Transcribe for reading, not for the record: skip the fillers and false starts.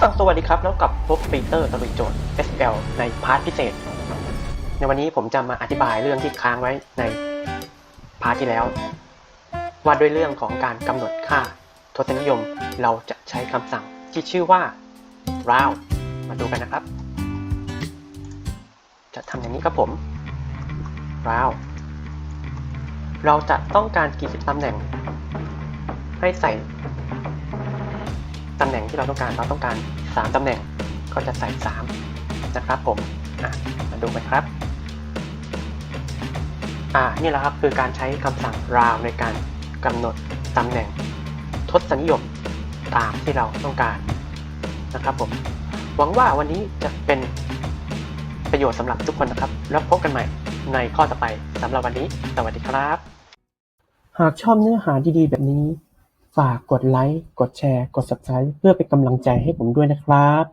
สวัสดีครับแล้วกับพบปีเตอร์ตะลุยโจทย์ SQL ในพาร์ทพิเศษในวันนี้ผมจะมาอธิบายเรื่องที่ค้างไว้ในพาร์ทที่แล้วว่าด้วยเรื่องของการกำหนดค่าทศนิยมเราจะใช้คำสั่งที่ชื่อว่า round มาดูกันนะครับจะทำอย่างนี้ครับผม round เราจะต้องการกี่ตำแหน่งให้ใส่ตำแหน่งที่เราต้องการ3ตำแหน่งก็จะใส่3นะครับผมมาดูกันครับนี่แหละครับคือการใช้คำสั่ง round ในการกำหนดตำแหน่งทศนิยมตามที่เราต้องการนะครับผมหวังว่าวันนี้จะเป็นประโยชน์สำหรับทุกคนนะครับแล้วพบกันใหม่ในข้อต่อไปสำหรับวันนี้สวัสดีครับหากชอบเนื้อหาดีๆแบบนี้ฝากกดไลค์กดแชร์กด Subscribe เพื่อเป็นกำลังใจให้ผมด้วยนะครับ